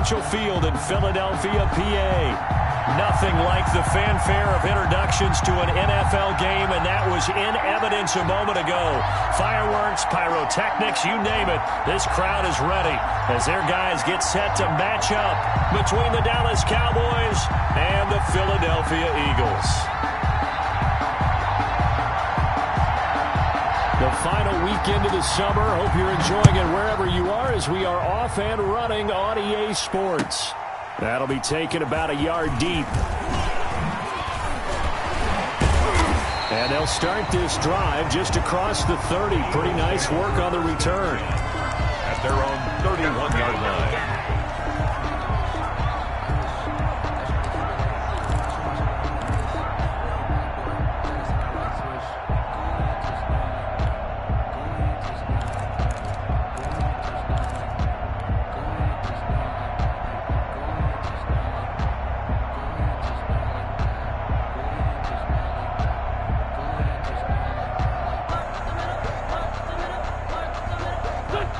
Presidential Field in Philadelphia, PA. Nothing like the fanfare of introductions to an NFL game, and that was in evidence a moment ago. Fireworks, pyrotechnics, you name it. This crowd is ready as their guys get set to match up between the Dallas Cowboys and the Philadelphia Eagles. The final weekend of the summer. Hope you're enjoying it wherever you are as we are off and running on EA Sports. That'll be taken about a yard deep. And they'll start this drive just across the 30. Pretty nice work on the return. At their own 31-yard line.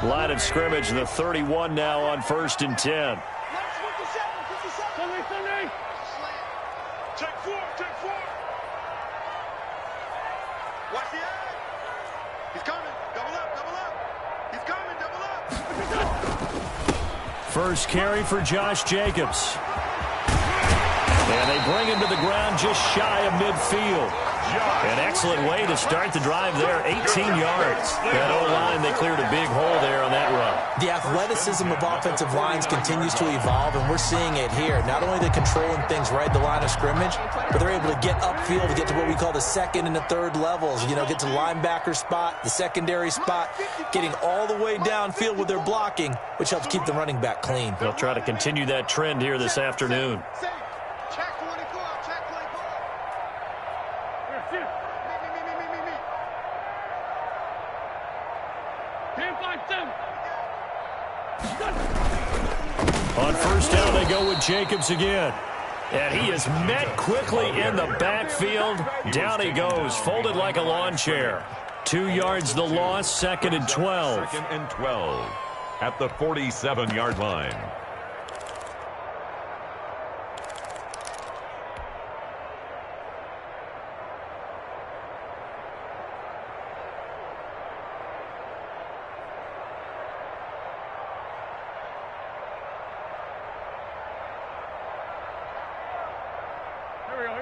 Line of scrimmage, the 31 now on 1st and 10. Check four. Watch the eye. He's coming. Double up. He's coming. Double up. First carry for Josh Jacobs. And they bring him to the ground just shy of midfield. An excellent way to start the drive there, 18 yards. That O-line, they cleared a big hole there on that run. The athleticism of offensive lines continues to evolve, and we're seeing it here. Not only the controlling things right at the line of scrimmage, but they're able to get upfield to get to what we call the second and the third levels. You know, get to the linebacker spot, the secondary spot, getting all the way downfield with their blocking, which helps keep the running back clean. They'll try to continue that trend here this afternoon. On first down, they go with Jacobs again. And he is met quickly in the backfield. Down he goes, folded like a lawn chair. 2 yards the loss, 2nd and 12. 2nd and 12 at the 47-yard line.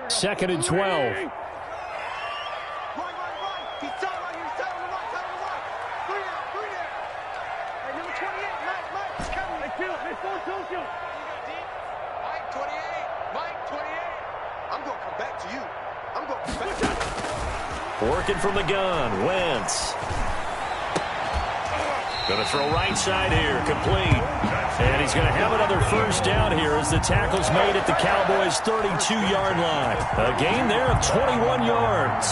Second and 12. Right. He's tight right here. He's tight on the right. Three there. Hey, number 28, Mike. He's coming. They kill. They full kill. Mike 28. I'm going to come back to you. Working from the gun, Wentz. Going to throw right side here, complete. And he's going to have another first down here as the tackle's made at the Cowboys' 32-yard line. A gain there of 21 yards.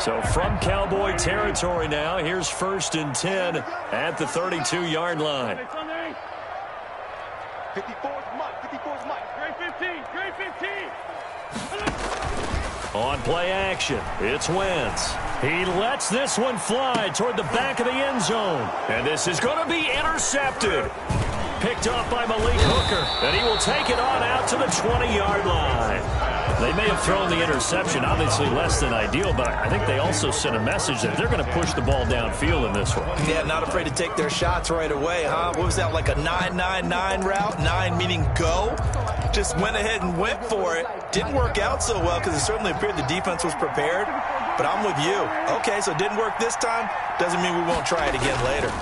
So from Cowboy territory now, here's 1st and 10 at the 32-yard line. 54's Mike. Grade 15. On play action, it's Wentz. He lets this one fly toward the back of the end zone. And this is going to be intercepted. Picked off by Malik Hooker. And he will take it on out to the 20-yard line. They may have thrown the interception, obviously less than ideal, but I think they also sent a message that they're going to push the ball downfield in this one. Yeah, not afraid to take their shots right away, huh? What was that, like a 9-9-9 route? 9 meaning go? Just went ahead and went for it. Didn't work out so well because it certainly appeared the defense was prepared, but I'm with you. Okay, so it didn't work this time. Doesn't mean we won't try it again later.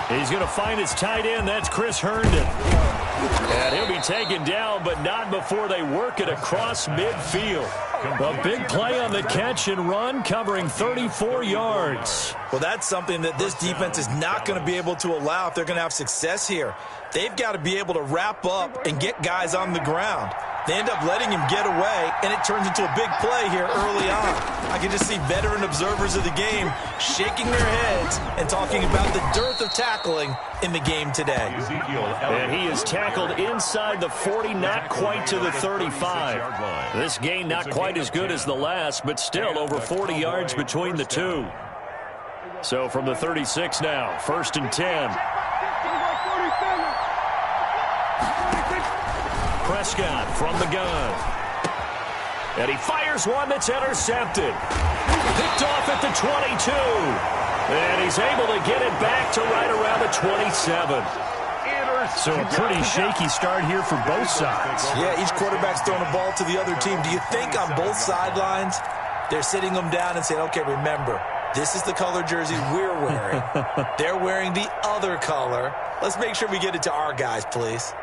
He's going to find his tight end. That's Chris Herndon. And he'll be taken down, but not before they work it across midfield. A big play on the catch and run, covering 34 yards. Well, that's something that this defense is not going to be able to allow if they're going to have success here. They've got to be able to wrap up and get guys on the ground. They end up letting him get away, and it turns into a big play here early on. I can just see veteran observers of the game shaking their heads and talking about the dearth of tackling in the game today. And he is tackled inside the 40, not quite to the 35. This gain not quite as good as the last, but still over 40 yards between the two. So from the 36 now, 1st and 10. Prescott from the gun. And he fires one that's intercepted. Picked off at the 22. And he's able to get it back to right around the 27. So a pretty shaky start here for both sides. Yeah, each quarterback's throwing a ball to the other team. Do you think on both sidelines they're sitting them down and saying, okay, remember, this is the color jersey we're wearing. They're wearing the other color. Let's make sure we get it to our guys, please.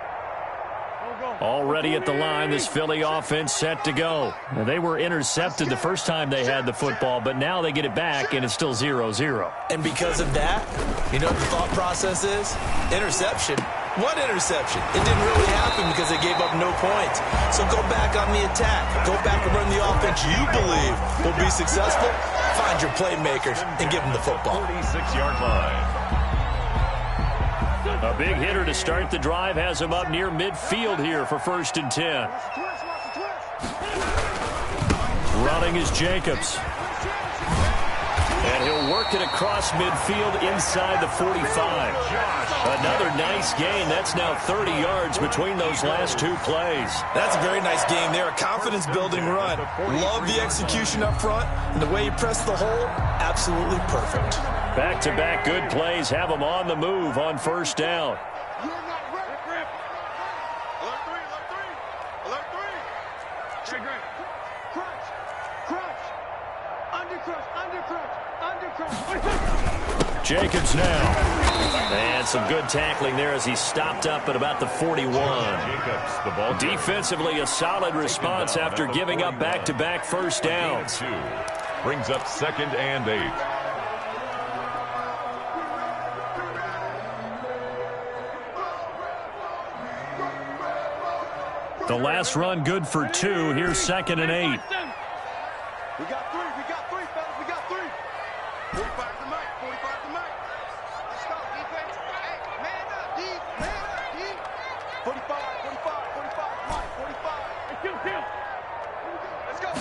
Already at the line, this Philly offense set to go. Now, they were intercepted the first time they had the football, but now they get it back, and it's still 0-0. And because of that, you know what the thought process is? Interception. What interception? It didn't really happen because they gave up no points. So go back on the attack. Go back and run the offense you believe will be successful. Find your playmakers and give them the football. 46-yard line. A big hitter to start the drive has him up near midfield here for 1st and 10. Running is Jacobs. And he'll work it across midfield inside the 45. Another nice gain. That's now 30 yards between those last two plays. That's a very nice game there. A confidence-building run. Love the execution up front. And the way he pressed the hole, absolutely perfect. Back-to-back good plays have them on the move on 1st down. Jacobs now. And some good tackling there as he stopped up at about the 41. Defensively, a solid response after giving up back-to-back first downs. Brings up 2nd and 8. The last run good for 2. Here's 2nd and 8. We got 3, fellas, we got 3. 45 to Mike, 45 to Mike. Let's go, defense. Hey, man up, D, man up, D. 45, Mike, 45. Let's go.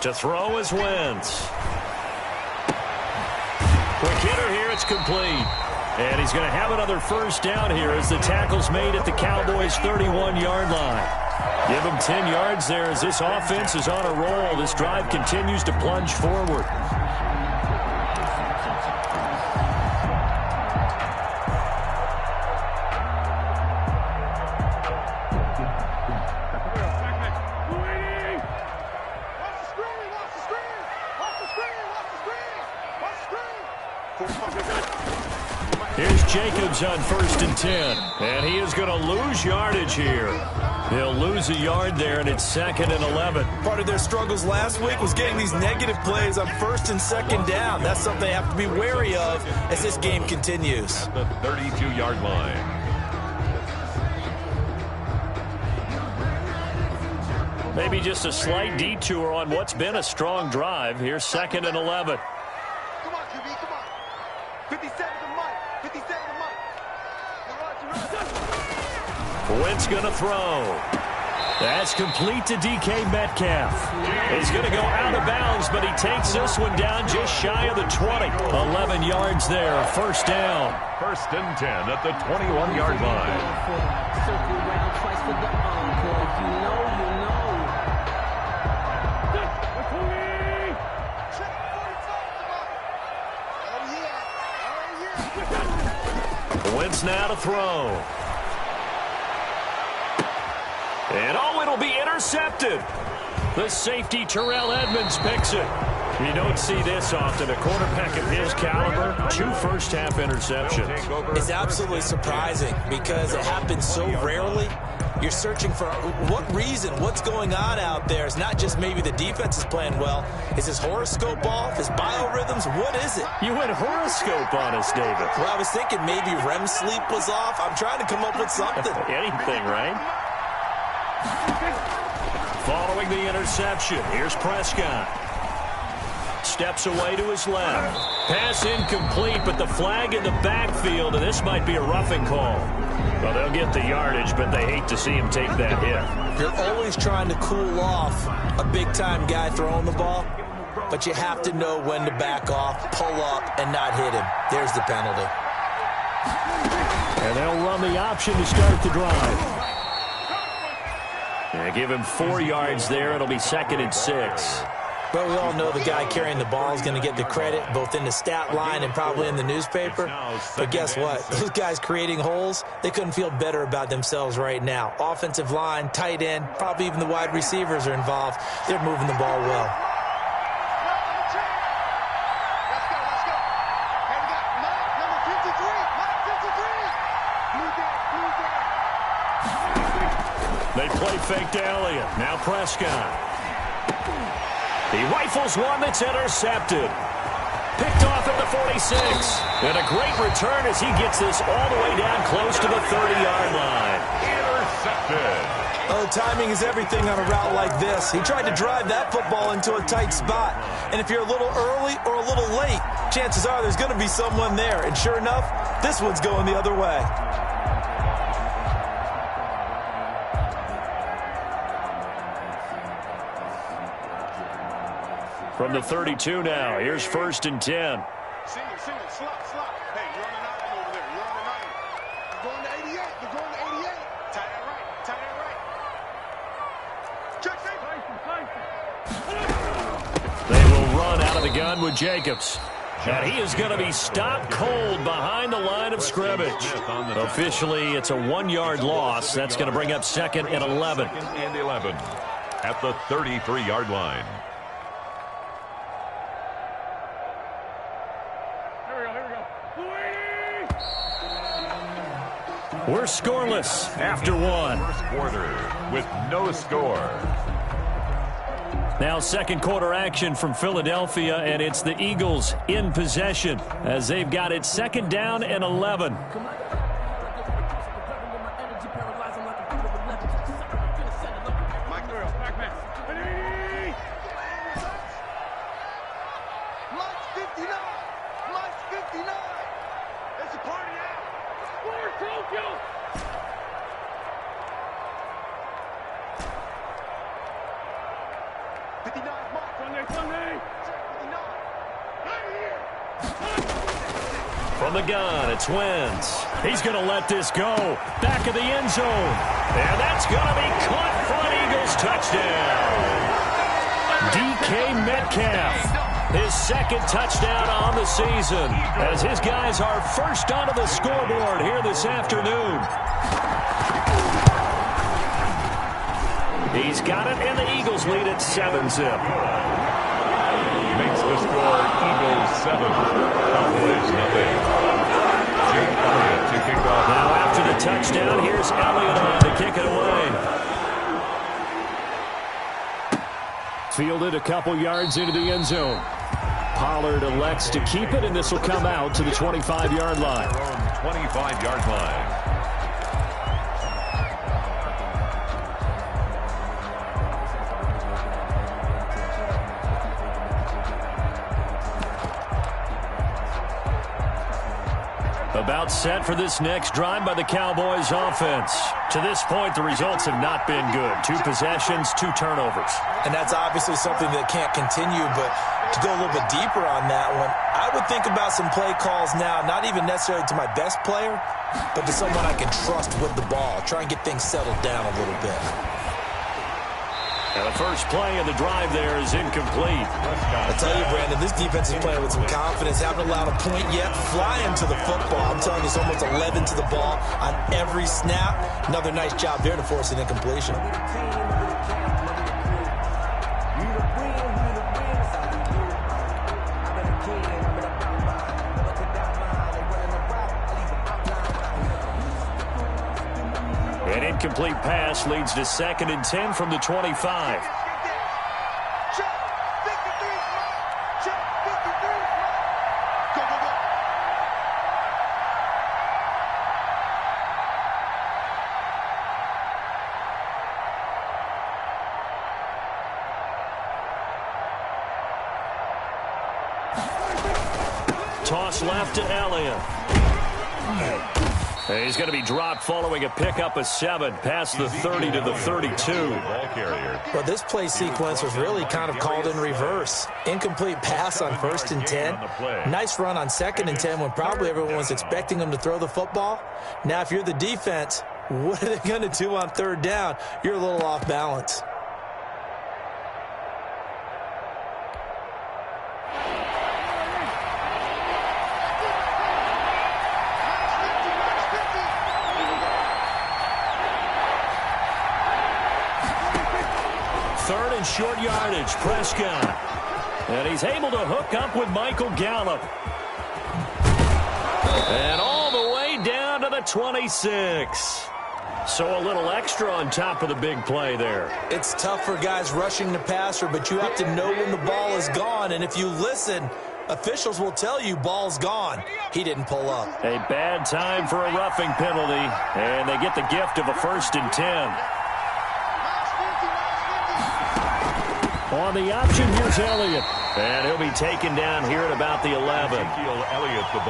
To throw is Wentz. Quick hitter here, it's complete. And he's going to have another first down here as the tackle's made at the Cowboys' 31-yard line. Give them 10 yards there as this offense is on a roll. This drive continues to plunge forward. Here's Jacobs on 1st and 10. And he is going to lose yardage here. He'll lose a yard there, and it's 2nd and 11. Part of their struggles last week was getting these negative plays on 1st and 2nd down. That's something they have to be wary of as this game continues. At the 32-yard line. Maybe just a slight detour on what's been a strong drive. Here's 2nd and 11. Come on, QB, come on. 57 to Mike, 57 to Mike. Wentz going to throw. That's complete to DK Metcalf. He's going to go out of bounds, but he takes this one down just shy of the 20. 11 yards there, 1st down. 1st and 10 at the 21-yard line. Circle round twice for the encore. If you know, you know. Wentz now to throw. And it'll be intercepted. The safety, Terrell Edmonds, picks it. You don't see this often. A quarterback of his caliber, 2 first-half interceptions. It's absolutely surprising because it happens so rarely. You're searching for what reason, what's going on out there. It's not just maybe the defense is playing well. Is his horoscope off? His biorhythms? What is it? You went horoscope on us, David. Well, I was thinking maybe REM sleep was off. I'm trying to come up with something. Anything, right? Following the interception, here's Prescott. steps away to his left. Pass incomplete, but the flag in the backfield, and this might be a roughing call. Well, they'll get the yardage, but they hate to see him take that hit. You're always trying to cool off a big-time guy throwing the ball, but you have to know when to back off, pull up, and not hit him. There's the penalty. And they'll run the option to start the drive. Yeah, give him 4 yards there. It'll be 2nd and 6. Well, we all know the guy carrying the ball is going to get the credit, both in the stat line and probably in the newspaper. But guess what? Those guys creating holes, they couldn't feel better about themselves right now. Offensive line, tight end, probably even the wide receivers are involved. They're moving the ball well. They play fake to Elliott. Now Prescott. He rifles one that's intercepted. Picked off at the 46. And a great return as he gets this all the way down close to the 30-yard line. Intercepted. Oh, timing is everything on a route like this. He tried to drive that football into a tight spot. And if you're a little early or a little late, chances are there's going to be someone there. And sure enough, this one's going the other way. From the 32 now, here's 1st and 10. See it, slot. Hey, you're on the 9 over there. You're on the 9. You're going to 88. You're going to 88. Tie that right. Check that. They will run out of the gun with Jacobs. And he is going to be stopped cold behind the line of scrimmage. Officially, it's a 1-yard loss. That's going to bring up 2nd and 11. 2nd and 11 at the 33-yard line. We're scoreless after 1. First quarter with no score. Now 2nd quarter action from Philadelphia, and it's the Eagles in possession as they've got it 2nd down and 11. From the gun, it's Wentz. He's going to let this go. Back of the end zone. And that's going to be caught for an Eagles touchdown. DK Metcalf, his 2nd touchdown on the season, as his guys are first onto the scoreboard here this afternoon. He's got it, and the Eagles lead at 7-zip. Makes the score Eagles 7, Cowboys nothing. Elliott to kick off. Now after the touchdown, here's Elliott on to kick it away. Fielded a couple yards into the end zone. Pollard elects to keep it, and this will come out to the 25-yard line. 25-yard line. About set for this next drive by the Cowboys offense. To this point, the results have not been good. 2 possessions, 2 turnovers. And that's obviously something that can't continue, but to go a little bit deeper on that one, I would think about some play calls now, not even necessarily to my best player, but to someone I can trust with the ball. Try and get things settled down a little bit. And the first play of the drive there is incomplete. I tell you, Brandon, this defense is playing with some confidence. Haven't allowed a point yet. Flying to the football. I'm telling you, it's almost 11 to the ball on every snap. Another nice job there to force an incompletion. An incomplete pass leads to 2nd and 10 from the 25. toss left to Elliott. He's going to be dropped following a pickup of 7 past the 30 to the 32. Well, this play sequence was really kind of called in reverse. Incomplete pass on 1st and 10. Nice run on 2nd and 10 when probably everyone was expecting him to throw the football. Now, if you're the defense, what are they going to do on 3rd down? You're a little off balance. Short yardage, Prescott. And he's able to hook up with Michael Gallup. And all the way down to the 26. So a little extra on top of the big play there. It's tough for guys rushing the passer, but you have to know when the ball is gone. And if you listen, officials will tell you ball's gone. He didn't pull up. A bad time for a roughing penalty. And they get the gift of a 1st and 10. On the option, here's Elliott. And he'll be taken down here at about the 11.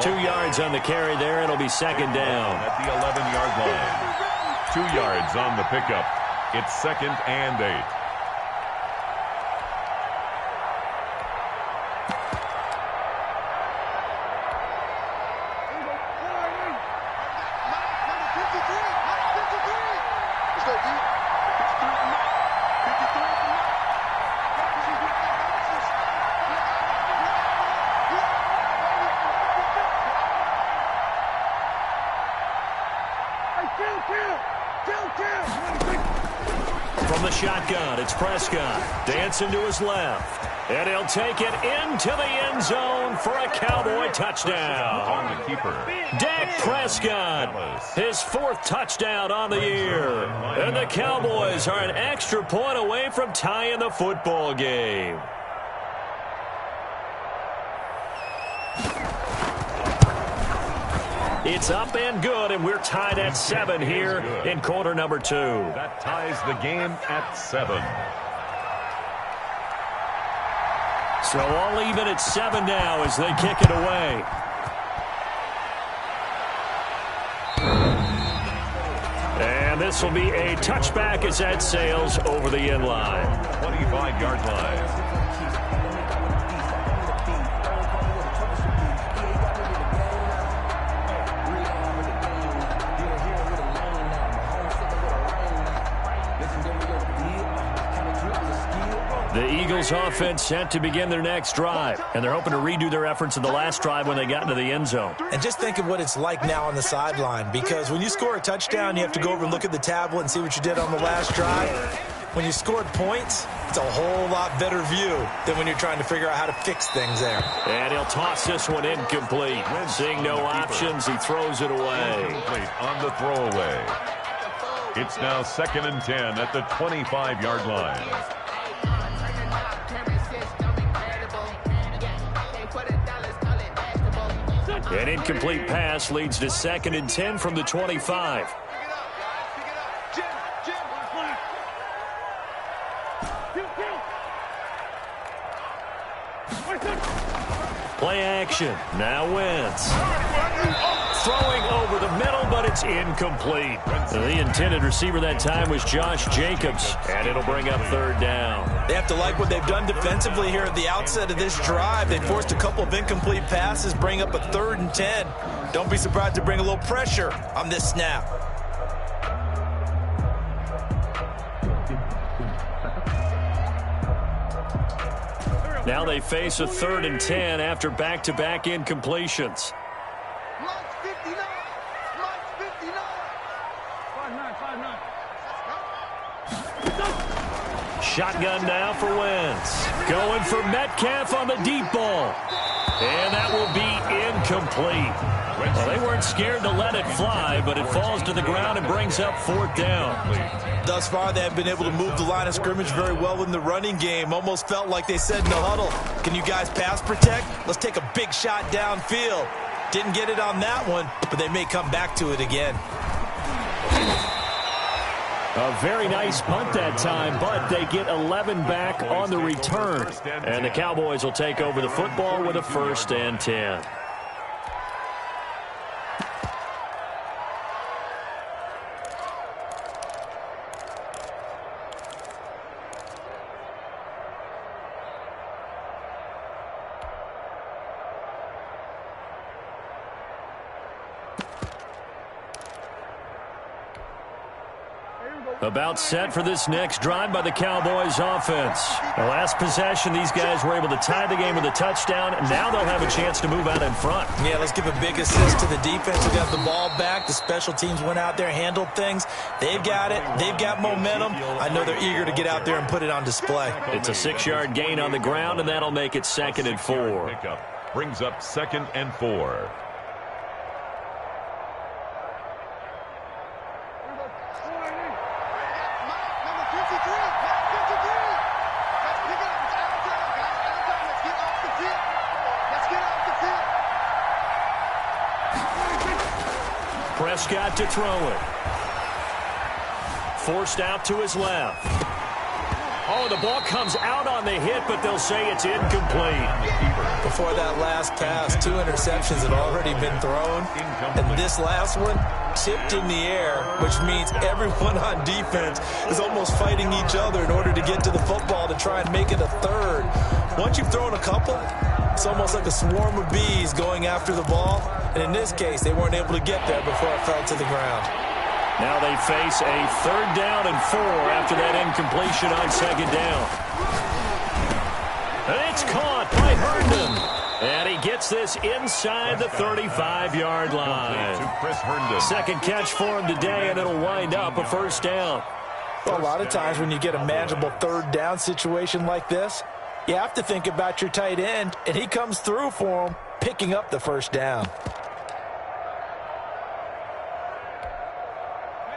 2 yards on the carry there. It'll be 2nd down. At the 11-yard line. 2 yards on the pickup. It's 2nd and 8. From the shotgun, it's Prescott. Dancing to his left. And he'll take it into the end zone for a Cowboy touchdown. On the keeper. Dak Prescott, his 4th touchdown on the year. And the Cowboys are an extra point away from tying the football game. It's up and good, and we're tied at 7 here in quarter number 2. That ties the game at 7. So all even at 7 now as they kick it away. And this will be a touchback as that sails over the end line. 25-yard line. The Eagles offense set to begin their next drive, and they're hoping to redo their efforts in the last drive when they got into the end zone. And just think of what it's like now on the sideline, because when you score a touchdown, you have to go over and look at the tablet and see what you did on the last drive. When you scored points, it's a whole lot better view than when you're trying to figure out how to fix things there. And he'll toss this one incomplete. Seeing no options, he throws it away. Incomplete on the throwaway. It's now 2nd and 10 at the 25-yard line. An incomplete pass leads to 2nd and 10 from the 25. Play action. Now Wentz. Throwing over the middle, but it's incomplete. The intended receiver that time was Josh Jacobs, and it'll bring up 3rd down. They have to like what they've done defensively here at the outset of this drive. They forced a couple of incomplete passes, bring up a 3rd and 10. Don't be surprised to bring a little pressure on this snap. Now they face a 3rd and 10 after back-to-back incompletions. Shotgun now for Wentz. Going for Metcalf on the deep ball. And that will be incomplete. Well, they weren't scared to let it fly, but it falls to the ground and brings up 4th down. Thus far, they have been able to move the line of scrimmage very well in the running game. Almost felt like they said in the huddle, can you guys pass protect? Let's take a big shot downfield. Didn't get it on that one, but they may come back to it again. A very nice punt that time, but they get 11 back on the return. And the Cowboys will take over the football with a 1st and 10. About set for this next drive by the Cowboys offense. The last possession, these guys were able to tie the game with a touchdown, and now they'll have a chance to move out in front. Yeah, let's give a big assist to the defense who got the ball back. The special teams went out there, handled things. They've got it. They've got momentum. I know they're eager to get out there and put it on display. It's a 6-yard gain on the ground, and that'll make it 2nd and 4. Pickup brings up 2nd and 4. Prescott to throw it. Forced out to his left. Oh, the ball comes out on the hit, but they'll say it's incomplete. Before that last pass, 2 interceptions had already been thrown. And this last one tipped in the air, which means everyone on defense is almost fighting each other in order to get to the football to try and make it a third. Once you've thrown a couple, it's almost like a swarm of bees going after the ball. And in this case, they weren't able to get there before it fell to the ground. Now they face a 3rd down and 4 after that incompletion on 2nd down. And it's caught by Herndon. And he gets this inside the 35-yard line. Second catch for him today, and it'll wind up a 1st down. Well, a lot of times when you get a manageable 3rd down situation like this, you have to think about your tight end, and he comes through for him, picking up the 1st down.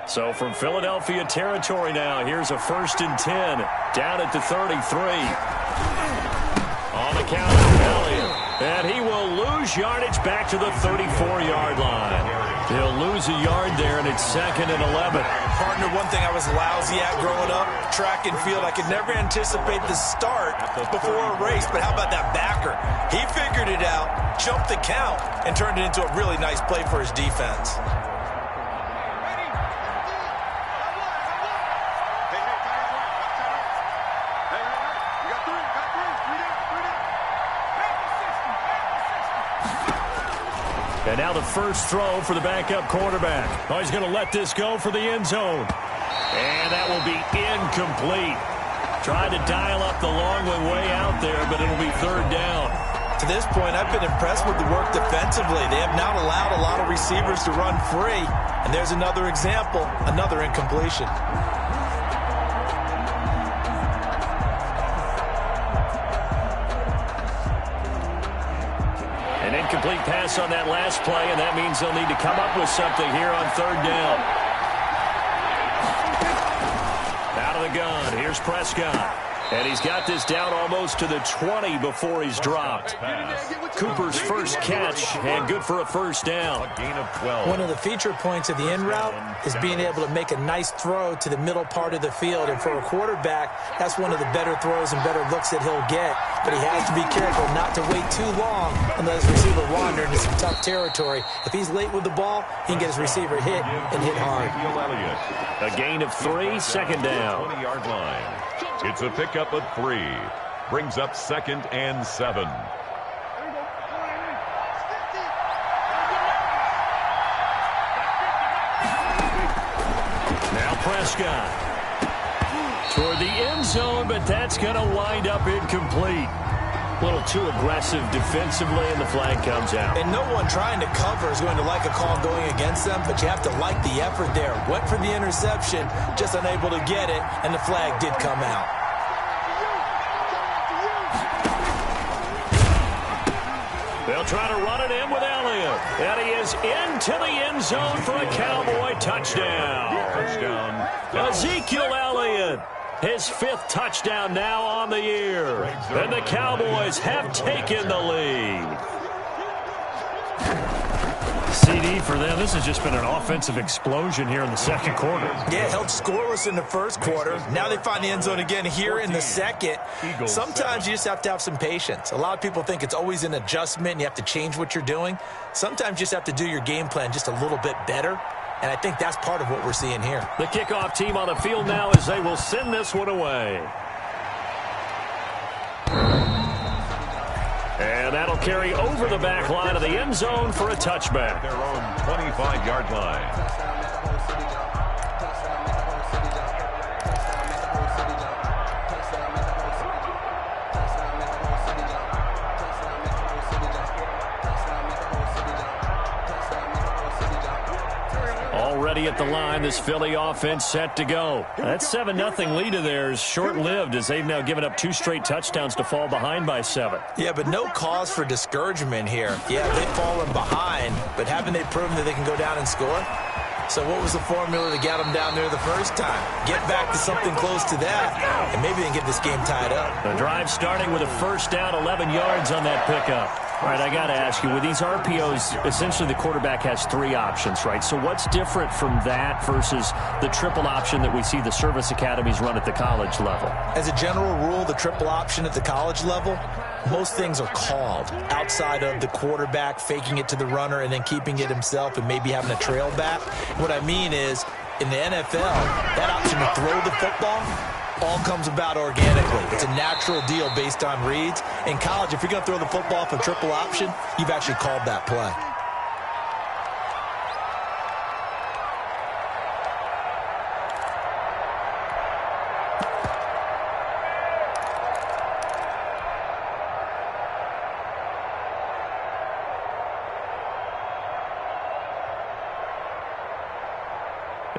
So from Philadelphia territory now, here's a 1st and 10 down at the 33. On the count of Elliott. And he will lose yardage back to the 34-yard line. He'll lose a yard there, and it's 2nd and 11. Partner, one thing I was lousy at growing up, track and field. I could never anticipate the start before a race, but how about that backer? He figured it out, jumped the count, and turned it into a really nice play for his defense. And now the first throw for the backup quarterback. Oh, he's going to let this go for the end zone. And that will be incomplete. Trying to dial up the long way out there, but it'll be 3rd down. To this point, I've been impressed with the work defensively. They have not allowed a lot of receivers to run free. And there's another example, another incompletion. An incomplete pass on that last play, and that means they'll need to come up with something here on 3rd down. Out of the gun, here's Prescott. And he's got this down almost to the 20 before he's dropped. Cooper's first catch, and good for a 1st down. A gain of 12. One of the feature points of the in route is being able to make a nice throw to the middle part of the field. And for a quarterback, that's one of the better throws and better looks that he'll get. But he has to be careful not to wait too long and let his receiver wander into some tough territory. If he's late with the ball, he can get his receiver hit and hit hard. A gain of 3, 2nd down. 20-yard line. It's a pickup of 3. Brings up 2nd and 7. Now Prescott. Toward the end zone, but that's going to wind up incomplete. A little too aggressive defensively, and the flag comes out. And no one trying to cover is going to like a call going against them, but you have to like the effort there. Went for the interception, just unable to get it, and the flag did come out. They'll try to run it in with Elliott. And he is into the end zone for a Cowboy touchdown. Ezekiel Elliott, his 5th touchdown now on the year. And the Cowboys have taken the lead. CD for them. This has just been an offensive explosion here in the 2nd quarter. Yeah, held scoreless in the 1st quarter. Now they find the end zone again here in the 2nd. Sometimes you just have to have some patience. A lot of people think it's always an adjustment and you have to change what you're doing. Sometimes you just have to do your game plan just a little bit better. And I think that's part of what we're seeing here. The kickoff team on the field now as they will send this one away. And that'll carry over the back line of the end zone for a touchback. Their own 25-yard line. ready at the line. This Philly offense set to go. That 7-0 lead of theirs short-lived as they've now given up 2 straight touchdowns to fall behind by 7. Yeah, but no cause for discouragement here. Yeah, they've fallen behind, but haven't they proven that they can go down and score? So what was the formula to get them down there the first time? Get back to something close to that, and maybe they can get this game tied up. The drive starting with a first down, 11 yards on that pickup. All right, I got to ask you, with these RPOs, essentially the quarterback has 3 options, right? So what's different from that versus the triple option that we see the service academies run at the college level? As a general rule, the triple option at the college level, most things are called outside of the quarterback faking it to the runner and then keeping it himself and maybe having a trail back. What I mean is, in the NFL, that option to throw the football all comes about organically. It's a natural deal based on reads. In college, if you're going to throw the football for triple option, you've actually called that play.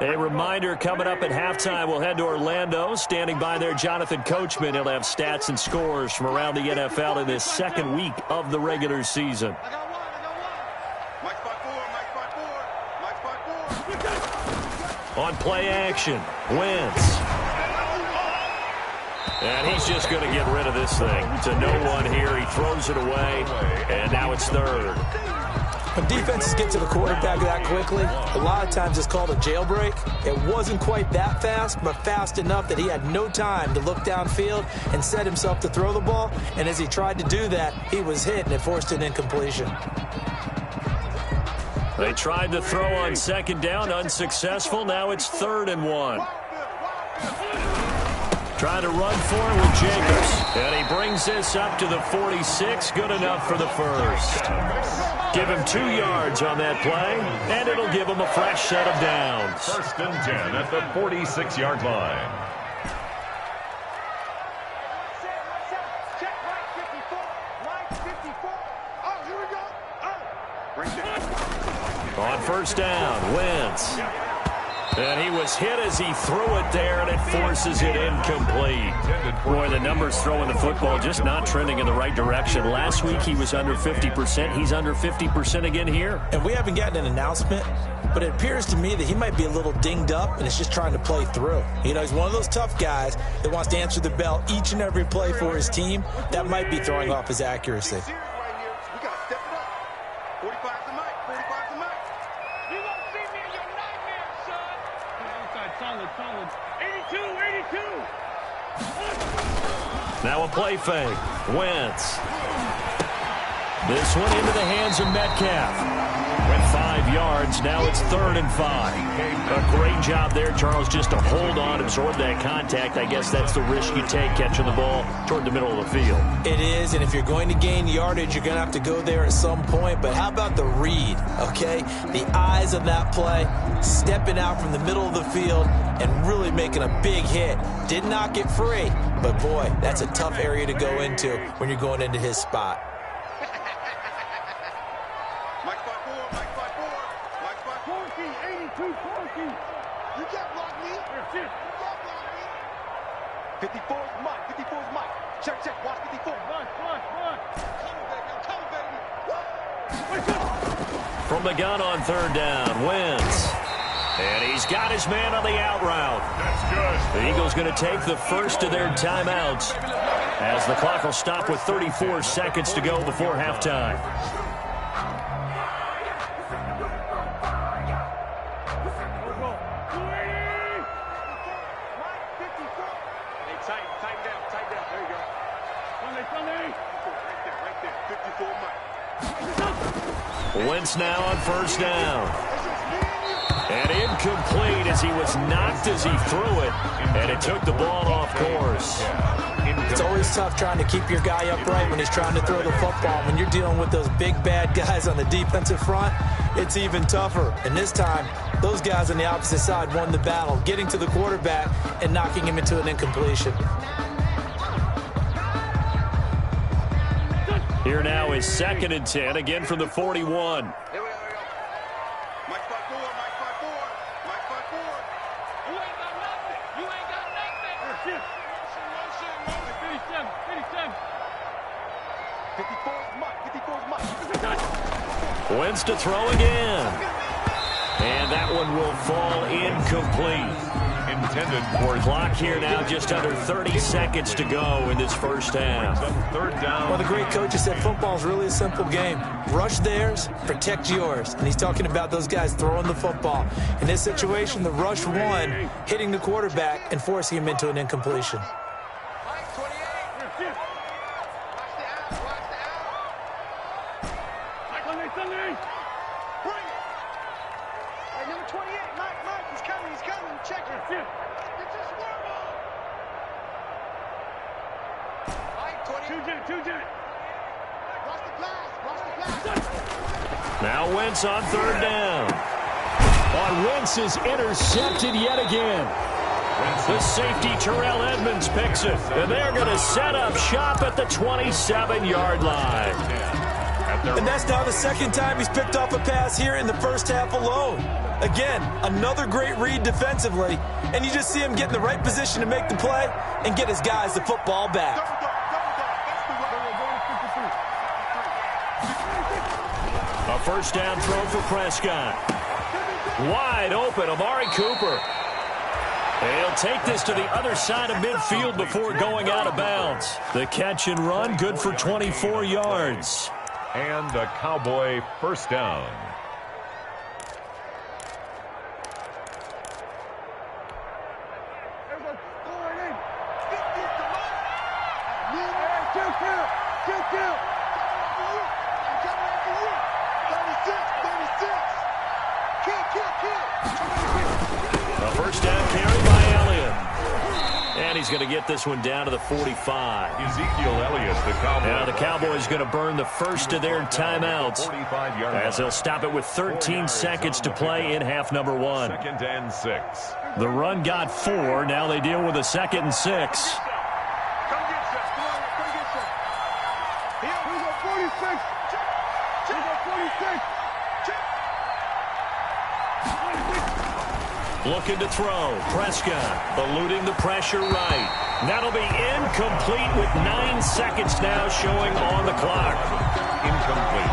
A reminder, coming up at halftime, we'll head to Orlando. Standing by there, Jonathan Coachman. He'll have stats and scores from around the NFL in this second week of the regular season. I got one. Mike's by 4. On play action, Wentz. And he's just going to get rid of this thing. To no one here. He throws it away, and now it's third. When defenses get to the quarterback that quickly, a lot of times it's called a jailbreak. It wasn't quite that fast, but fast enough that he had no time to look downfield and set himself to throw the ball. And as he tried to do that, he was hit, and it forced an incompletion. They tried to throw on second down, unsuccessful. Now it's 3rd and 1. Trying to run for it with Jacobs. And he brings this up to the 46. Good enough for the first. Give him 2 yards on that play, and it'll give him a fresh set of downs. 1st and 10 at the 46-yard line. Check right 54. Oh, here we go. Oh, right there. On 1st down, Wentz. And he was hit as he threw it there, and it forces it incomplete. Boy, the numbers throwing the football just not trending in the right direction. Last week he was under 50%. He's under 50% again here. And we haven't gotten an announcement, but it appears to me that he might be a little dinged up and is just trying to play through. You know, he's one of those tough guys that wants to answer the bell each and every play for his team. That might be throwing off his accuracy. We got to step it up. 45 to Mike. 45 to Mike. You won't see me in your nightmares, son. Solid. 82. Now a play fake. Wentz. This one into the hands of Metcalf. With 5 yards, now it's 3rd and 5. A great job there, Charles, just to hold on, absorb that contact. I guess that's the risk you take catching the ball toward the middle of the field. It is, and if you're going to gain yardage, you're going to have to go there at some point. But how about the read, okay? The eyes of that play, stepping out from the middle of the field and really making a big hit. Did not get free, but boy, that's a tough area to go into when you're going into his spot. Mike's by 4. 82, 40. You can't block me. That's it. You can't block me. 54 is Mike. 54 is Mike. Check. Watch 54. Run. Come baby. From the gun on 3rd down, Wentz. And he's got his man on the out route. That's good. The Eagles going to take the first of their timeouts as the clock will stop with 34 seconds to go before halftime. Tight down. There you go. Sunday. Right there. 54 Mike. Wentz now on 1st down. And incomplete as he was knocked as he threw it. And it took the ball off course. It's always tough trying to keep your guy upright when he's trying to throw the football. When you're dealing with those big, bad guys on the defensive front, it's even tougher. And this time, those guys on the opposite side won the battle, getting to the quarterback and knocking him into an incompletion. Here now is 2nd and 10, again from the 41. Here we go. Mike's by 4. Wentz to throw again. And that one will fall incomplete. Intended for Clock here now, just under 30 seconds to go in this first half. third down. Well, the great coach has said football is really a simple game. Rush theirs, protect yours. And he's talking about those guys throwing the football. In this situation, the rush one, hitting the quarterback and forcing him into an incompletion. Now Wentz on third down. On Wentz is intercepted yet again. The safety Terrell Edmonds picks it. And they're going to set up shop at the 27-yard line. And that's now the second time he's picked off a pass here in the first half alone. Again, another great read defensively. And you just see him get in the right position to make the play and get his guys the football back. A first down throw for Prescott. Wide open, Amari Cooper. He'll take this to the other side of midfield before going out of bounds. The catch and run, good for 24 yards. And a Cowboy first down. A first down carry by Elliott. And he's going to get this one down to the 45. Ezekiel Elliott, the Cowboy. Now the Cowboys going to burn the first of their timeouts as they'll stop it with 13 seconds to play in half number one. 2nd and 6. The run got 4. Now they deal with a 2nd and 6. Looking to throw. Prescott eluding the pressure right. That'll be incomplete with 9 seconds now showing on the clock. Incomplete.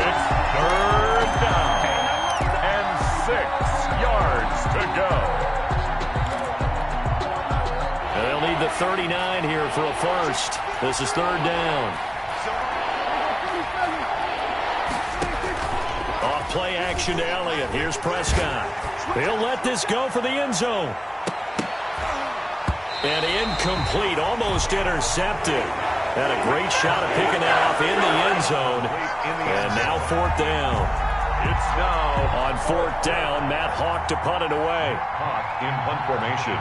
It's third down. And 6 yards to go. They'll need the 39 here for a first. This is third down. Off play action to Elliott. Here's Prescott. He'll let this go for the end zone. And incomplete, almost intercepted. Had a great shot of picking that off in the end zone. And now fourth down. It's now on fourth down, Matt Hawk to punt it away. Hawk in punt formation.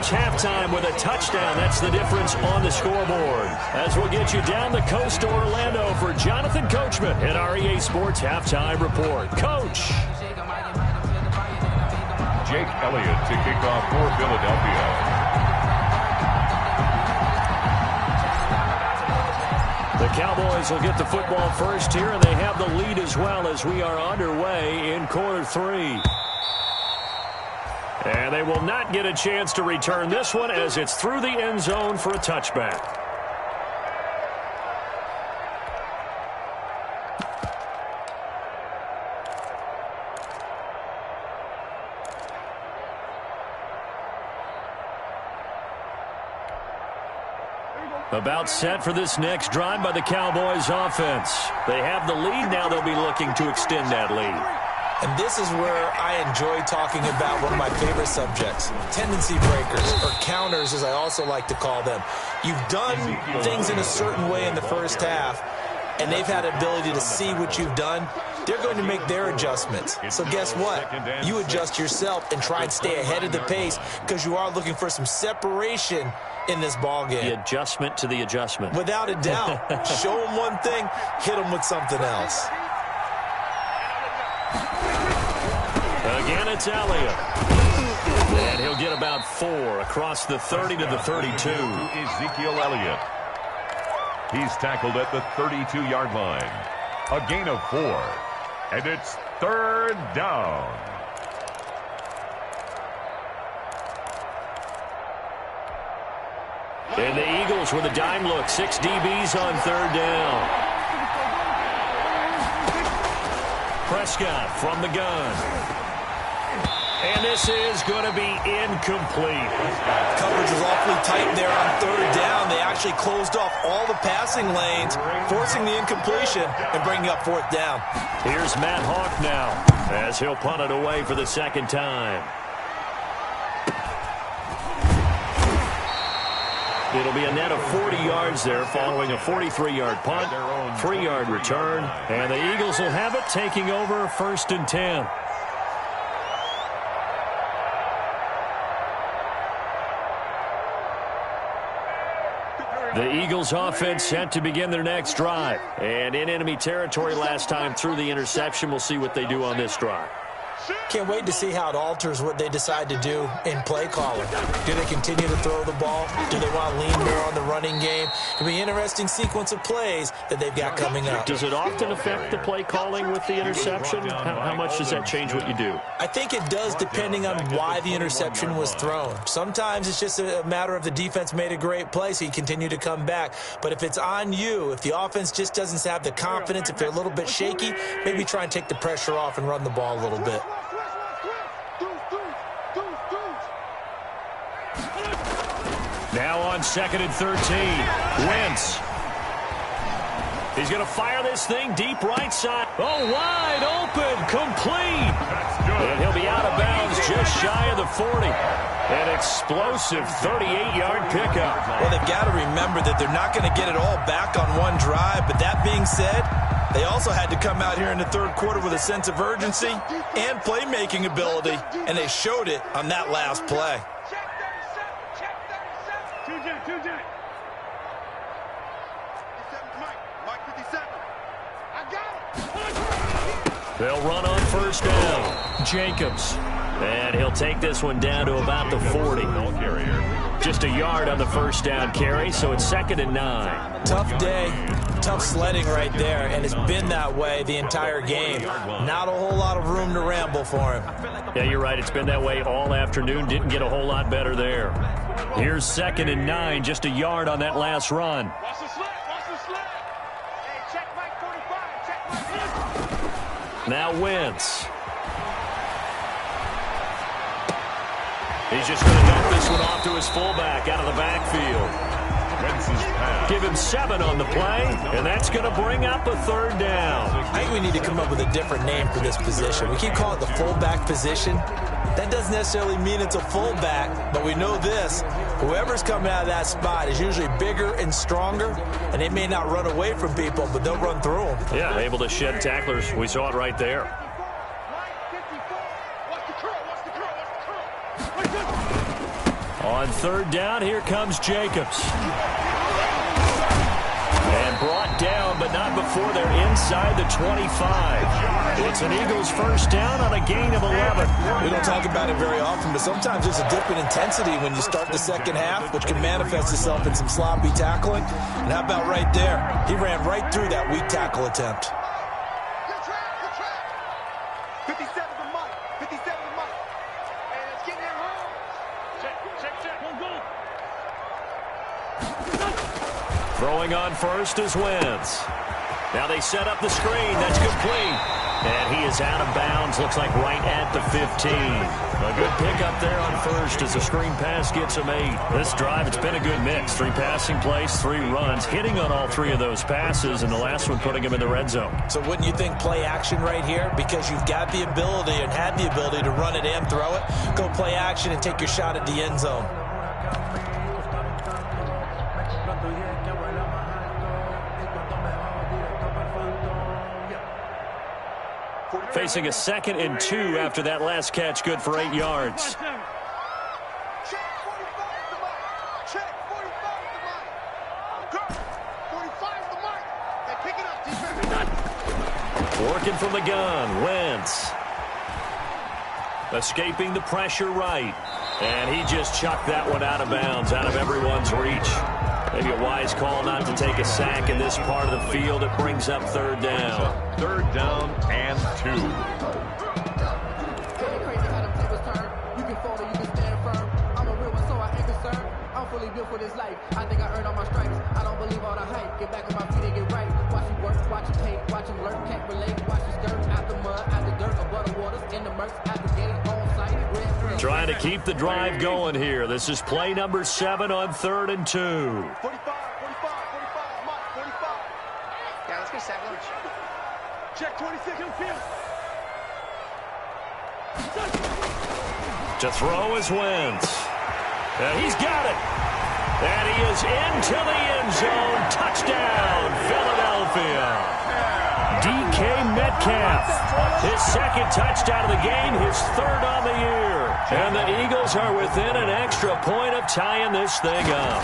Halftime with a touchdown. That's the difference on the scoreboard. As we'll get you down the coast to Orlando for Jonathan Coachman at our EA Sports Halftime Report. Coach. Jake Elliott to kick off for Philadelphia. The Cowboys will get the football first here, and they have the lead as well as we are underway in quarter 3. And they will not get a chance to return this one as it's through the end zone for a touchback. About set for this next drive by the Cowboys offense. They have the lead now. They'll be looking to extend that lead. And this is where I enjoy talking about one of my favorite subjects, tendency breakers, or counters as I also like to call them. You've done things in a certain way in the first half, and they've had an ability to see what you've done. They're going to make their adjustments. So guess what? You adjust yourself and try and stay ahead of the pace because you are looking for some separation in this ball game. The adjustment to the adjustment. Without a doubt. Show them one thing, hit them with something else. Again, it's Elliott. And he'll get about of 4 across the 30 to the 32. Ezekiel Elliott. He's tackled at the 32-yard line. A gain of 4. And it's 3rd down. And the Eagles with a dime look. 6 DBs on 3rd down. Prescott from the gun. And this is going to be incomplete. Coverage was awfully tight there on 3rd down. They actually closed off all the passing lanes, forcing the incompletion and bringing up 4th down. Here's Matt Hawk now as he'll punt it away for the 2nd time. It'll be a net of 40 yards there following a 43-yard punt, 3-yard return, and the Eagles will have it taking over 1st and 10. The Eagles offense set to begin their next drive. And in enemy territory last time through the interception, we'll see what they do on this drive. Can't wait to see how it alters what they decide to do in play calling. Do they continue to throw the ball? Do they want to lean more on the running game? It'll be an interesting sequence of plays that they've got coming up. Does it often affect the play calling with the interception? How much does that change what you do? I think it does depending on why the interception was thrown. Sometimes it's just a matter of the defense made a great play, so you continue to come back. But if it's on you, if the offense just doesn't have the confidence, if they're a little bit shaky, maybe try and take the pressure off and run the ball a little bit. Now on 2nd and 13, Wentz. He's going to fire this thing deep right side. Oh, wide open, complete. And he'll be out of bounds just shy of the 40. An explosive 38-yard pickup. Well, they've got to remember that they're not going to get it all back on one drive. But that being said, they also had to come out here in the 3rd quarter with a sense of urgency and playmaking ability, and they showed it on that last play. They'll run on 1st down. Jacobs. And he'll take this one down to about the 40. Just a yard on the 1st down carry, so it's 2nd and 9. Tough day, tough sledding right there, and it's been that way the entire game. Not a whole lot of room to ramble for him. Yeah, you're right. It's been that way all afternoon. Didn't get a whole lot better there. Here's 2nd and 9, just a yard on that last run. Watch the slip, watch the slip. Hey, check Mike 45, check Mike. Now Wentz. He's just going to dump this one off to his fullback out of the backfield. Give him 7 on the play, and that's going to bring up a 3rd down. I think we need to come up with a different name for this position. We keep calling it the fullback position. That doesn't necessarily mean it's a fullback, but we know this. Whoever's coming out of that spot is usually bigger and stronger, and they may not run away from people, but they'll run through them. Yeah, able to shed tacklers. We saw it right there. On 3rd down, here comes Jacobs. And brought down, but not before they're inside the 25. It's an Eagles 1st down on a gain of 11. We don't talk about it very often, but sometimes there's a dip in intensity when you start the 2nd half, which can manifest itself in some sloppy tackling. And how about right there? He ran right through that weak tackle attempt. Good track. 57 to Mike, 57 to Mike. And it's getting there wrong. Check. Go. Throwing on 1st is Wentz. Now they set up the screen. That's complete. And he is out of bounds. Looks like right at the 15. A good pickup there on 1st as the screen pass gets him 8. This drive, it's been a good mix. 3 passing plays, 3 runs, hitting on all 3 of those passes, and the last one putting him in the red zone. So wouldn't you think play action right here? Because you've got the ability and had the ability to run it and throw it. Go play action and take your shot at the end zone. Facing a 2nd and 2 after that last catch, good for 8 yards. Check 45 to Mike. Check 45 to Mike. Go. 45 to Mike. Hey, pick it up, defense. Working from the gun, Wentz. Escaping the pressure right. And he just chucked that one out of bounds, out of everyone's reach. Maybe a wise call not to take a sack in this part of the field. It brings up third down. Third down and 2. Crazy how them tables turn. You can fold or you can stand firm. I'm a real one, so I ain't concerned. I'm fully built for this life. I think I earned all my stripes. I don't believe all the hype. Get back on my feet and get right. Watch you work, watch you paint, watch him lurk, can't relate. Watch you skirt out the mud, out the dirt, above the waters, in the murks, out the gate, on site. Trying to keep the drive going here. This is play number 7 on 3rd and 2. 45, 45, 45, Mike, 45. Yeah, let's get sack lunch. Check 22nd field. To throw is Wentz. And he's got it. And he is into the end zone. Touchdown, Philadelphia. DK Metcalf, his second touchdown of the game, his 3rd on the year. And the Eagles are within an extra point of tying this thing up.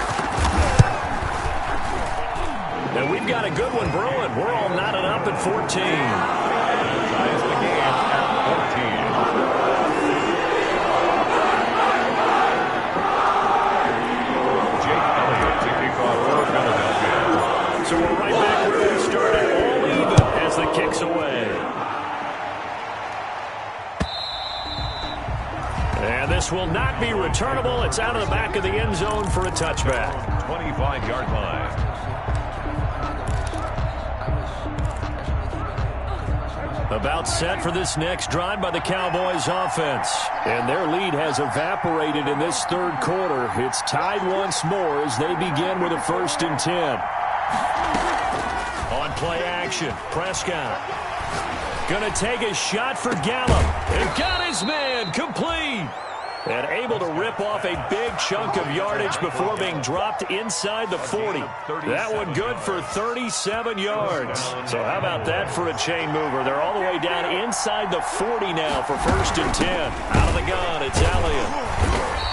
And we've got a good one brewing. We're all knotted up at 14. Ties the game at 14. Jake Elliott to kick off for Philadelphia. So we're right back where we started, all even as the kick's away. And this will not be returnable. It's out of the back of the end zone for a touchback. 25-yard line. About set for this next drive by the Cowboys offense. And their lead has evaporated in this 3rd quarter. It's tied once more as they begin with a 1st and 10. On play action, Prescott. Gonna take a shot for Gallup. And got his man complete. And able to rip off a big chunk of yardage before being dropped inside the 40. That one good for 37 yards. So how about that for a chain mover? They're all the way down inside the 40 now for 1st and 10. Out of the gun, it's Elliott.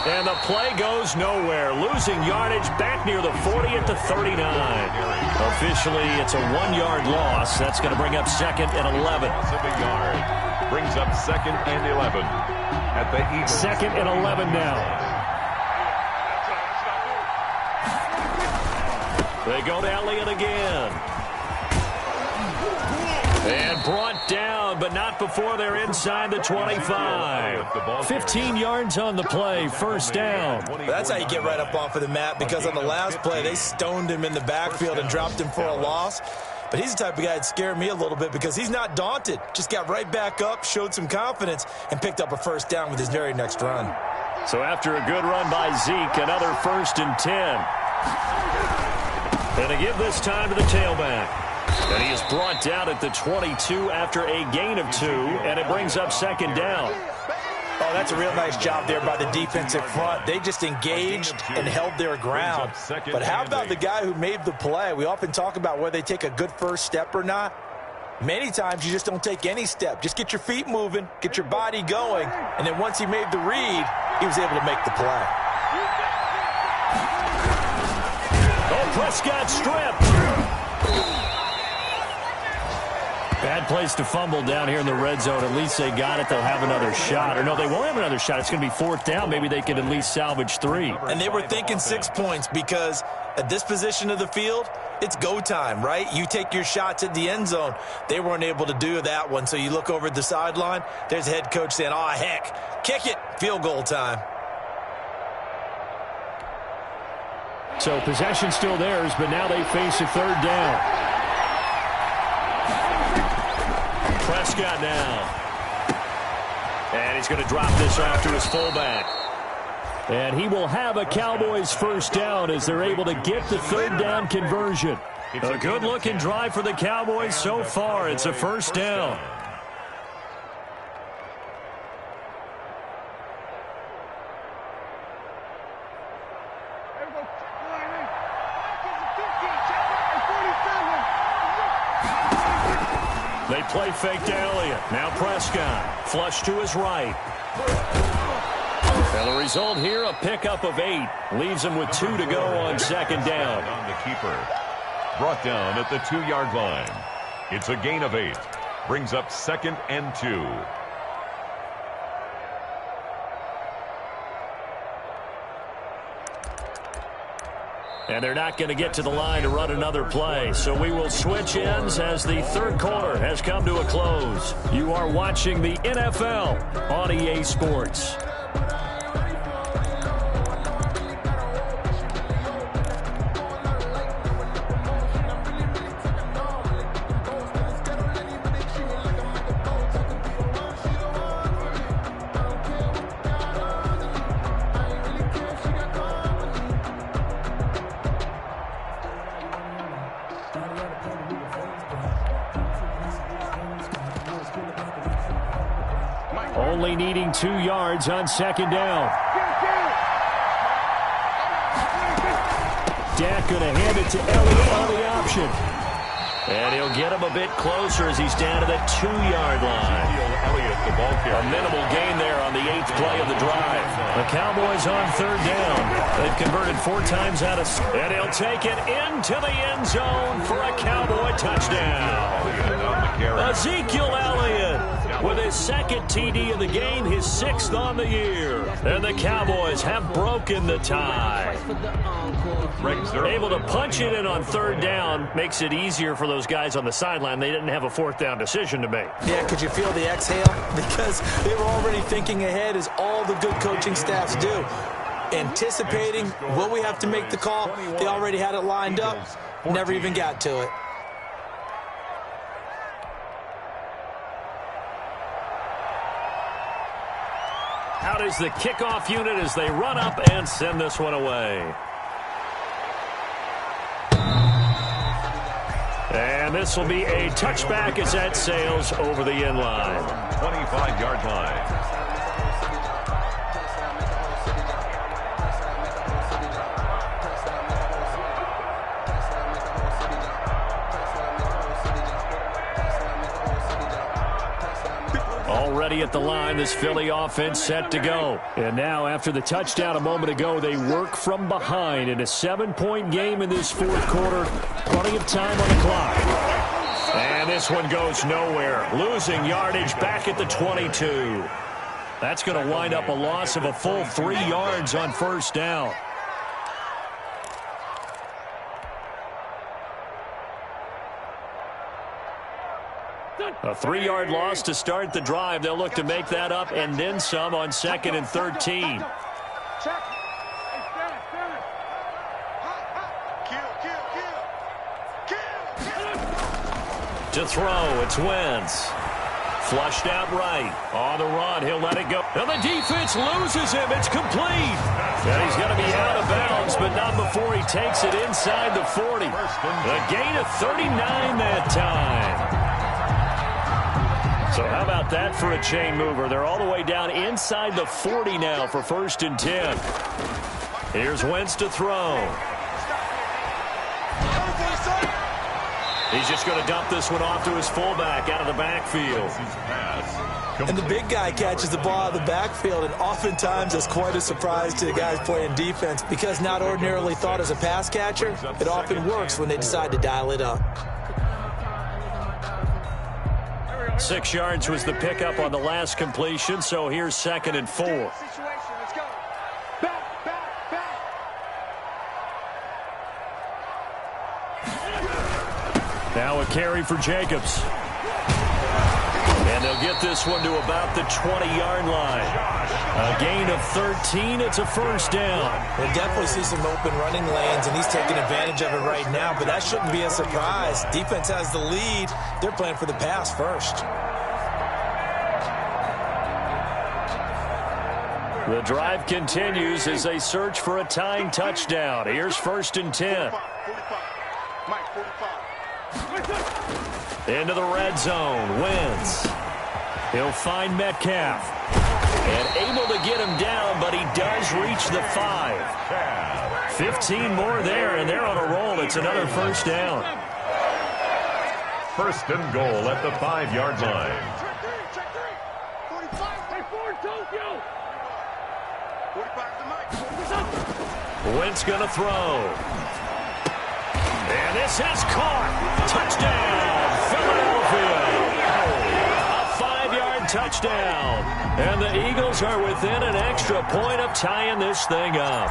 And the play goes nowhere. Losing yardage back near the 40 at the 39. Officially, it's a 1-yard loss. That's going to bring up 2nd and 11. Brings up 2nd and 11. At the Eagles. 2nd and 11 now. They go to Elliott again. And brought down, but not before they're inside the 25. 15 yards on the play, 1st down. That's how you get right up off of the mat, because on the last play, they stoned him in the backfield and dropped him for a loss. But he's the type of guy that scared me a little bit because he's not daunted. Just got right back up, showed some confidence, and picked up a 1st down with his very next run. So after a good run by Zeke, another 1st and 10. And to give this time to the tailback. And he is brought down at the 22 after a gain of 2, and it brings up 2nd down. Oh, that's a real nice job there by the defensive front. They just engaged and held their ground. But how about the guy who made the play? We often talk about whether they take a good first step or not. Many times you just don't take any step. Just get your feet moving, get your body going, and then once he made the read, he was able to make the play. Oh, Prescott stripped. Bad place to fumble down here in the red zone. At least they got it. They'll have another shot. Or no, they won't have another shot. It's going to be 4th down. Maybe they could at least salvage 3. And they were thinking 6 points because at this position of the field, it's go time, right? You take your shots at the end zone. They weren't able to do that one. So you look over at the sideline. There's the head coach saying, oh, heck, kick it. Field goal time. So possession still theirs, but now they face a 3rd down. Prescott now. And he's going to drop this off to his fullback. And he will have a Cowboys 1st down as they're able to get the 3rd down conversion. A good-looking drive for the Cowboys so far. It's a 1st down. They play fake to Elliott. Now Prescott. Flush to his right. And the result here, a pickup of 8. Leaves him with 2 to go on 2nd down. On the keeper. Brought down at the 2-yard line. It's a gain of 8. Brings up 2nd and 2. And they're not going to get to the line to run another play. So we will switch ends as the third quarter has come to a close. You are watching the NFL on EA Sports. Only needing 2 yards on second down. Dak going to hand it to Elliott on the option. And he'll get him a bit closer as he's down to the 2-yard line. A minimal gain there on the 8th play of the drive. The Cowboys on third down. They've converted 4 times out of... And he'll take it into the end zone for a Cowboy touchdown. Ezekiel Elliott with his second TD of the game, his 6th on the year. And the Cowboys have broken the tie. Able to punch it in on third down makes it easier for those guys on the sideline. They didn't have a 4th down decision to make. Yeah, could you feel the exhale? Because they were already thinking ahead, as all the good coaching staffs do. Anticipating, will we have to make the call? They already had it lined up, never even got to it. Out is the kickoff unit as they run up and send this one away. And this will be a touchback as that sails over the end line. 25-yard line. Already at the line, this Philly offense set to go. And now, after the touchdown a moment ago, they work from behind in a 7-point game in this 4th quarter. Plenty of time on the clock. And this one goes nowhere. Losing yardage back at the 22. That's going to wind up a loss of a full 3 yards on first down. A 3-yard loss to start the drive. They'll look to make that up and then some on 2nd and 13. To throw, it's Wentz. Flushed out right. On the run, he'll let it go. And the defense loses him. It's complete. And he's going to be out of bounds, but not before he takes it inside the 40. A gain of 39 that time. So how about that for a chain mover? They're all the way down inside the 40 now for 1st and 10. Here's Wentz to throw. He's just going to dump this one off to his fullback out of the backfield. And the big guy catches the ball out of the backfield, and oftentimes it's quite a surprise to the guys playing defense because not ordinarily thought as a pass catcher, it often works when they decide to dial it up. 6 yards was the pickup on the last completion, so here's 2nd and 4. Now a carry for Jacobs. And they'll get this one to about the 20-yard line. A gain of 13. It's a 1st down. We'll definitely see some open running lanes, and he's taking advantage of it right now, but that shouldn't be a surprise. Defense has the lead. They're playing for the pass first. The drive continues as they search for a tying touchdown. Here's 1st and 10. Into the red zone. Wentz. He'll find Metcalf. And able to get him down, but he does reach the 5. 15 more there, and they're on a roll. It's another 1st down. 1st and goal at the 5-yard line. Wentz going to throw. And this is caught. Touchdown, Philadelphia. A 5-yard touchdown. And the Eagles are within an extra point of tying this thing up.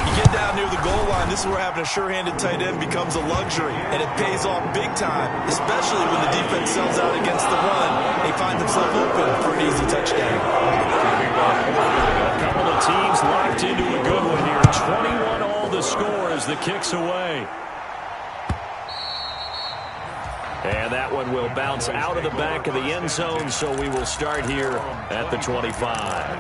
You get down near the goal line, this is where having a sure-handed tight end becomes a luxury, and it pays off big time, especially when the defense sells out against the run. They find themselves open for an easy touchdown. A couple of teams locked into a good one here. 21 all the score as the kick's away. And that one will bounce out of the back of the end zone, so we will start here at the 25.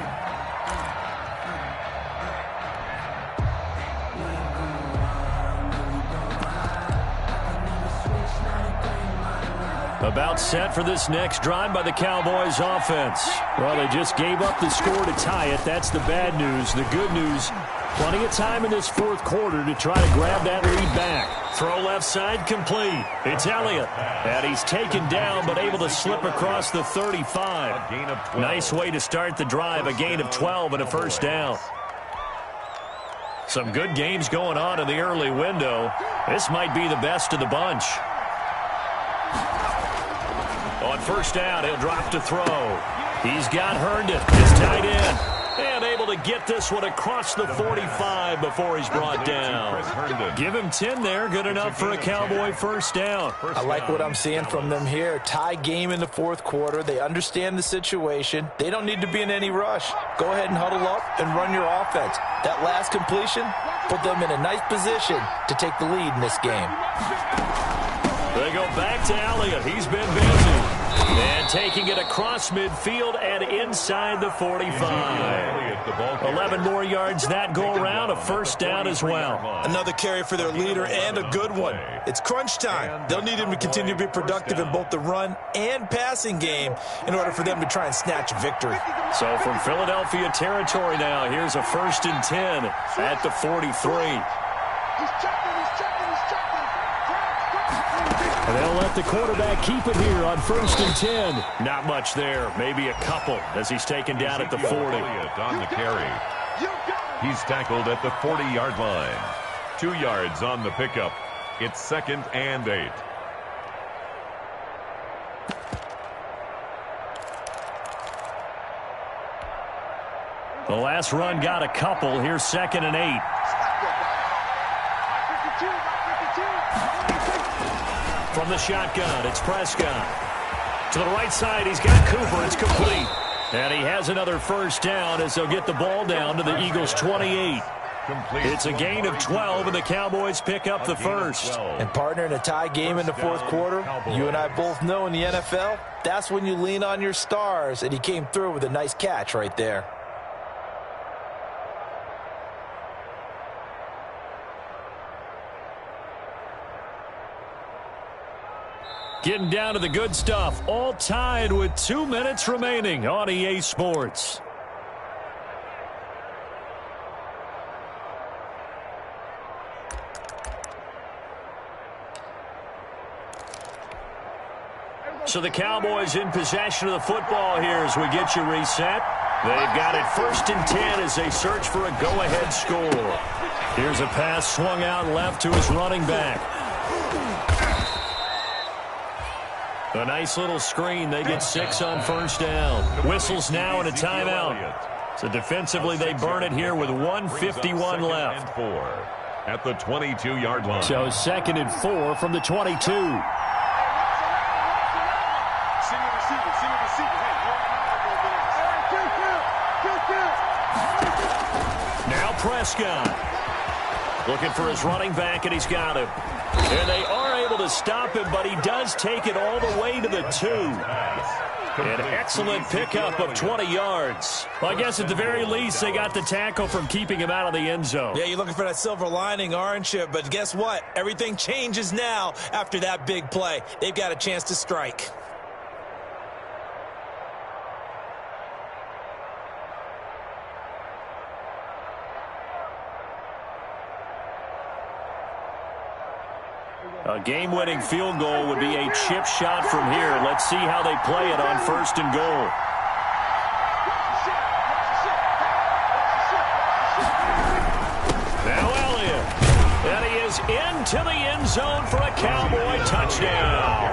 About set for this next drive by the Cowboys offense. Well, they just gave up the score to tie it. That's the bad news. The good news, plenty of time in this fourth quarter to try to grab that lead back. Throw left side complete. It's Elliott. And he's taken down but able to slip across the 35. Nice way to start the drive. A gain of 12 and a first down. Some good games going on in the early window. This might be the best of the bunch. On first down, he'll drop to throw. He's got Herndon, his tight end, and able to get this one across the 45 before he's brought down. Give him 10 there, good enough for a Cowboy first down. I like what I'm seeing from them here. Tie game in the fourth quarter. They understand the situation. They don't need to be in any rush. Go ahead and huddle up and run your offense. That last completion put them in a nice position to take the lead in this game. They go back to Elliott. He's been busy. And taking it across midfield and inside the 45. 11 more yards that go around. A first down as well. Another carry for their leader and a good one. It's crunch time. They'll need him to continue to be productive in both the run and passing game in order for them to try and snatch a victory. So from Philadelphia territory now, here's a 1st and 10 at the 43. And they'll let the quarterback keep it here on 1st and 10. Not much there. Maybe a couple as he's taken down at the 40. On the carry. He's tackled at the 40-yard line. 2 yards on the pickup. It's 2nd and 8. The last run got a couple. Here's 2nd and 8. From the shotgun, it's Prescott. To the right side, he's got Cooper. It's complete. And he has another first down as they'll get the ball down to the Eagles' 28. It's a gain of 12, and the Cowboys pick up the first. And partner, in a tie game in the fourth quarter, you and I both know in the NFL, that's when you lean on your stars, and he came through with a nice catch right there. Getting down to the good stuff. All tied with 2 minutes remaining on EA Sports. So the Cowboys in possession of the football here as we get you reset. They've got it 1st and 10 as they search for a go-ahead score. Here's a pass swung out left to his running back. A nice little screen. They get 6 on first down. Whistles now and a timeout. So defensively, they burn it here with 1:51 left. At the 22-yard line. So 2nd and 4 from the 22. Now Prescott. Looking for his running back, and he's got him. And they are able to stop him, but he does take it all the way to the 2. An excellent pickup of 20 yards. Well, I guess at the very least, they got the tackle from keeping him out of the end zone. Yeah, you're looking for that silver lining, aren't you? But guess what? Everything changes now after that big play. They've got a chance to strike. A game-winning field goal would be a chip shot from here. Let's see how they play it on 1st and goal. Now Elliott. And he is into the end zone for a Cowboy touchdown.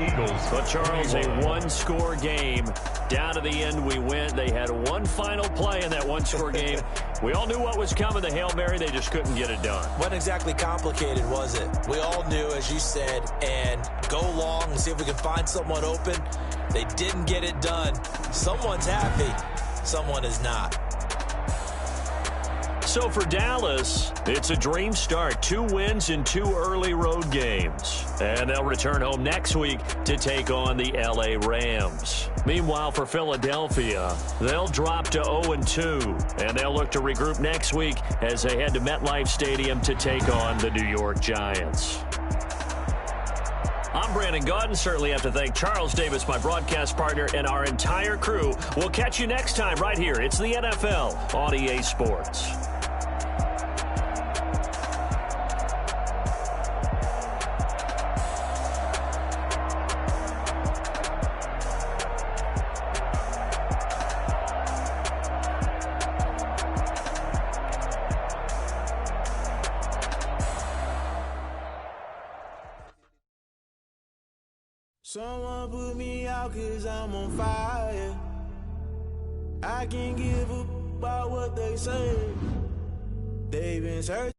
Eagles. But Charles, a one-score game. Down to the end, we went. They had one final play in that one-score game. We all knew what was coming, the Hail Mary. They just couldn't get it done. Wasn't exactly complicated, was it? We all knew, as you said, and go long and see if we can find someone open. They didn't get it done. Someone's happy. Someone is not. So for Dallas, it's a dream start. 2 wins in 2 early road games. And they'll return home next week to take on the L.A. Rams. Meanwhile, for Philadelphia, they'll drop to 0-2. And they'll look to regroup next week as they head to MetLife Stadium to take on the New York Giants. I'm Brandon Gaudin. Certainly have to thank Charles Davis, my broadcast partner, and our entire crew. We'll catch you next time right here. It's the NFL on EA Sports. Someone put me out 'cause I'm on fire. I can't give up about what they say. They've been searching.